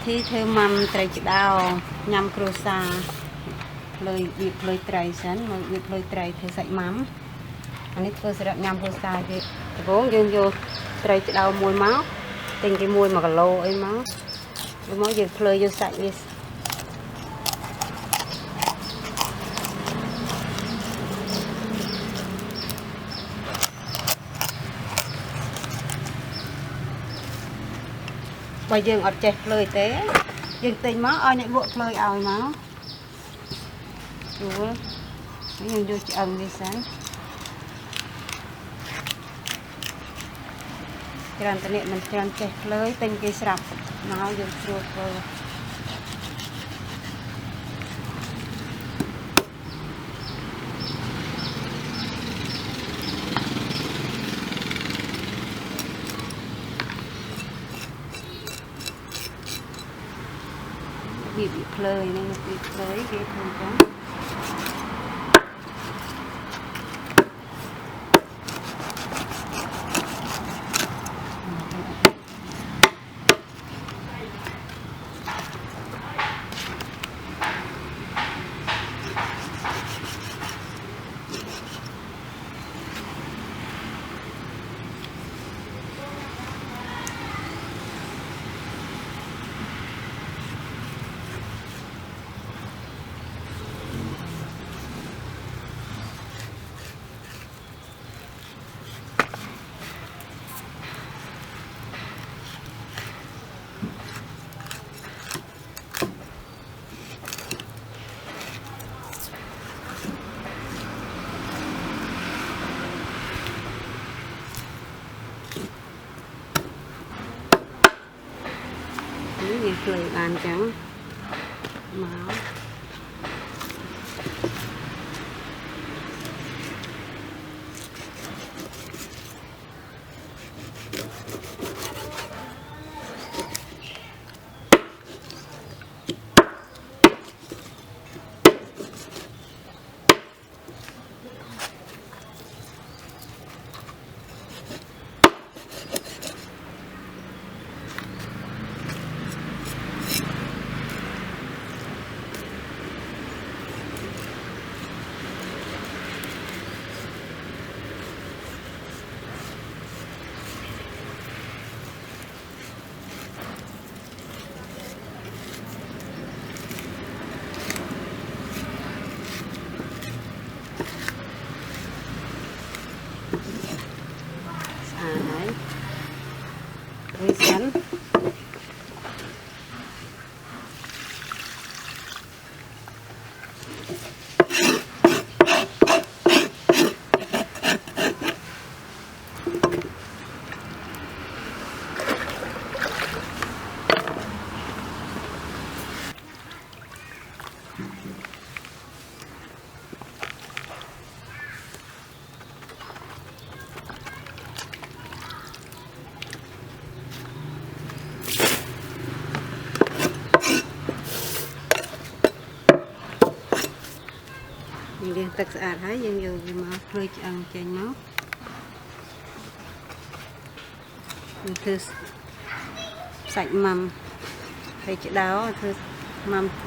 Thi theo mâm Trey Chdao nhằm cua sa lời việc lời Trey sẵn lời việc lời Trey theo sạch mắm anh ấy tôi sẽ đặt nhằm cua sa thì vốn dương vô Trey Chdao mùi máu tình cái mùi mà cả lô ấy máu cái máu việc lời vô sạch đi bây giờ ở chè lời té dương tình máu ai này buộc lời ảo máu rồi dương vô chị ẩn đi sáng Kran tani mình kran chè lưới tinh cây sạp nó dùng chuột rồi bị phơi nên bị phơi cái không có việc cười bàn trắng máu đấy với sắn đi tật sạch thấy dân dù mà hơi ăn chanh máu thư sạch mầm Trey Chdao thư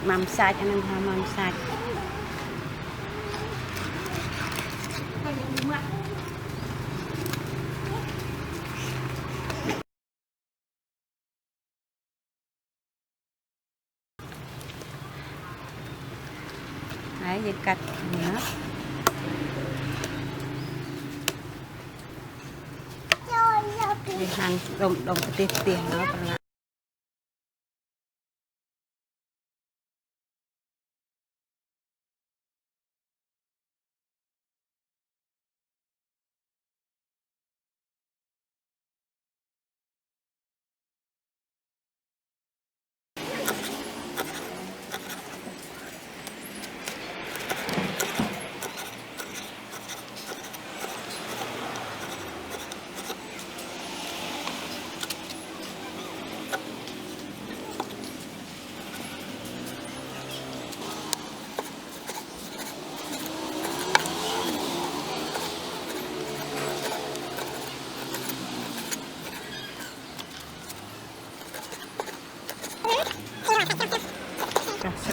mầm sạch anh em ha mầm sạch đấy thì cắt nữa để hàng đồng tiền nó còn lại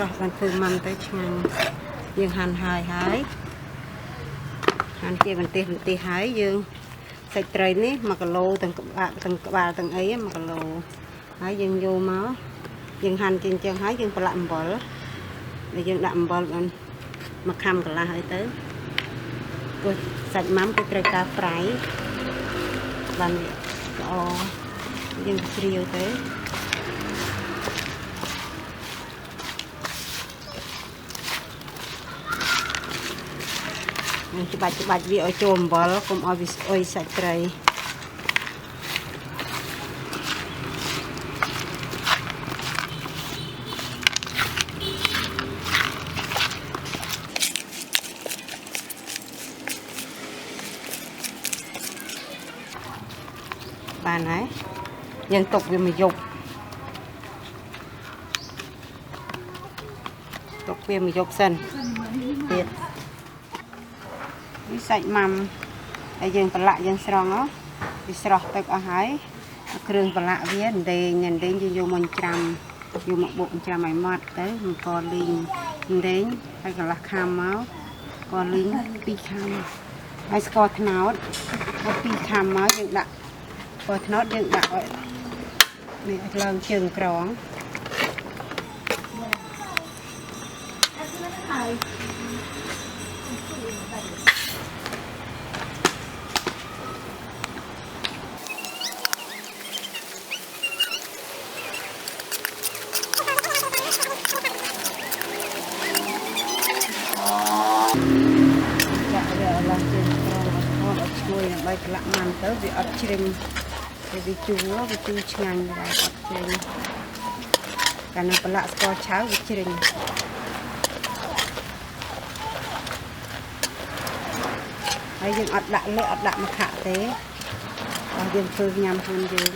ស្រស់បានធ្វើម៉ាំទៅឆ្ងាញ់យើងហាន់ហើយហាន់ជាបន្ទះហើយយើងសាច់ត្រីនេះ1គីឡូទាំងក្បាលទាំងអី1គីឡូហើយយើងយកមកយើងហាន់ជាអញ្ចឹងហើយយើងប្រឡាក់អំបិលដែលយើងដាក់អំបិលបាន1ខាំកន្លះអីទៅព្រោះសាច់ម៉ាំគឺត្រូវការប្រៃបានល្អយើងជ្រាវទៅយើងច្បាច់វាឲ្យចូលអំបិលកុំឲ្យវាស្អុយសាច់ត្រីបានហើយយើងទុកវាមួយយប់សិនទៀតវាសាច់ម៉ាំហើយយើងប្រឡាក់យើងស្រង់វាស្រស់ទឹកអស់ហើយគ្រឿងប្រឡាក់វាដេងយើងយកមកច្រាំយកមកបុកច្រាំឲ្យម៉ត់ទៅមួយកលីងដេងហើយកន្លះខាំមកកលីង2ខាំហើយស្ករត្នោត2ខាំមកយើងដាក់ស្ករត្នោតយើងដាក់ឲ្យនេះឲ្យឡើងជើងក្រងជួយដើម្បីប្រឡាក់ម៉ាំទៅវាអត់ជ្រិញវាជូរឆ្ងាញ់ដែរអត់ជ្រិញកាលណាប្រឡាក់ស្ករឆៅវាជ្រិញហើយយើងអត់ដាក់លឿអត់ដាក់ម្ខាក់ទេបើយើងធ្វើញ៉ាំខ្លួនយើង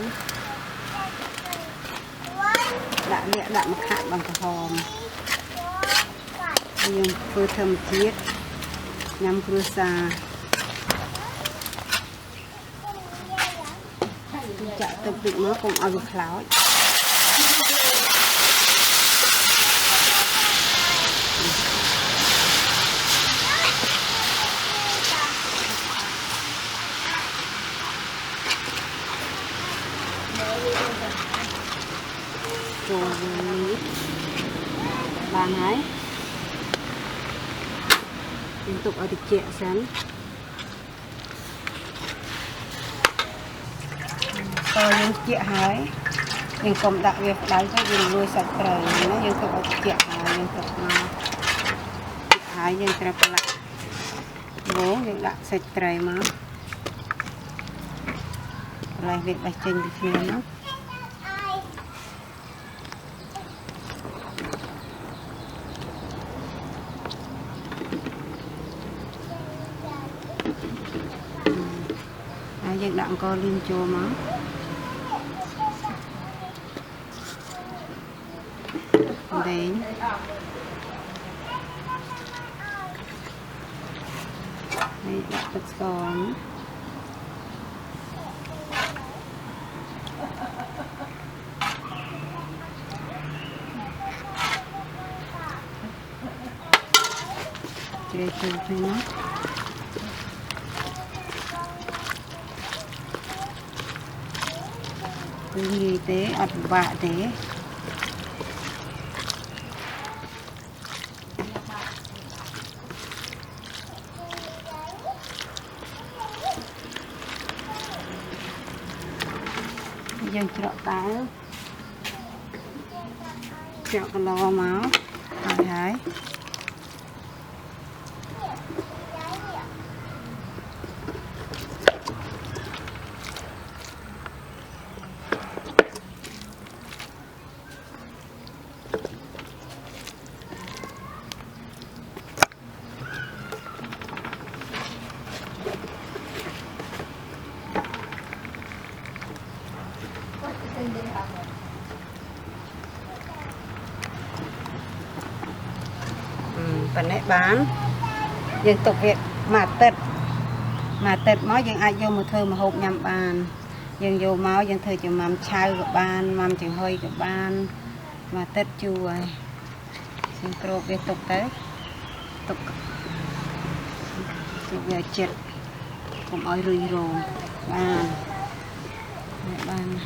ដាក់លឿដាក់ម្ខាក់bằngក្រហមយើងធ្វើធម្មជាតិញ៉ាំគ្រួសារចាក់ទឹកតិចមកកុំឲ្យវាខ្លោចចូលនេះបានហើយយើងទុកឲ្យត្រជាក់សិនយើងជែកហើយយើងកុំដាក់វាក្តៅទៅយើងលួយសាច់ត្រីណាយើងទុកឲ្យជែកហើយយើងទុកមកហើយយើងត្រូវប្រឡាក់យើងដាក់សាច់ត្រីមកកន្លែងវាបេះចេញពីគ្នាណាយើងដាក់អង្ករលីងចូលមកដេងហើយដាក់ទឹកស្ករជ្រេកចូលគ្នាងាយទេអត់ពិបាកទេយើងច្រកតែច្រកកន្លមកហើយប៉ុណ្ណេះបានយើងទុកវាមួយអាទិត្យមកយើងអាចយកមកធ្វើម្ហូបញ៉ាំបានយើងយកមកយើងធ្វើជាម៉ាំឆៅក៏បានម៉ាំចំហុយក៏បានមួយអាទិត្យជូរហើយ xin pro về tục tới tục tục về chết cũng ơi rùi rồi bàn bàn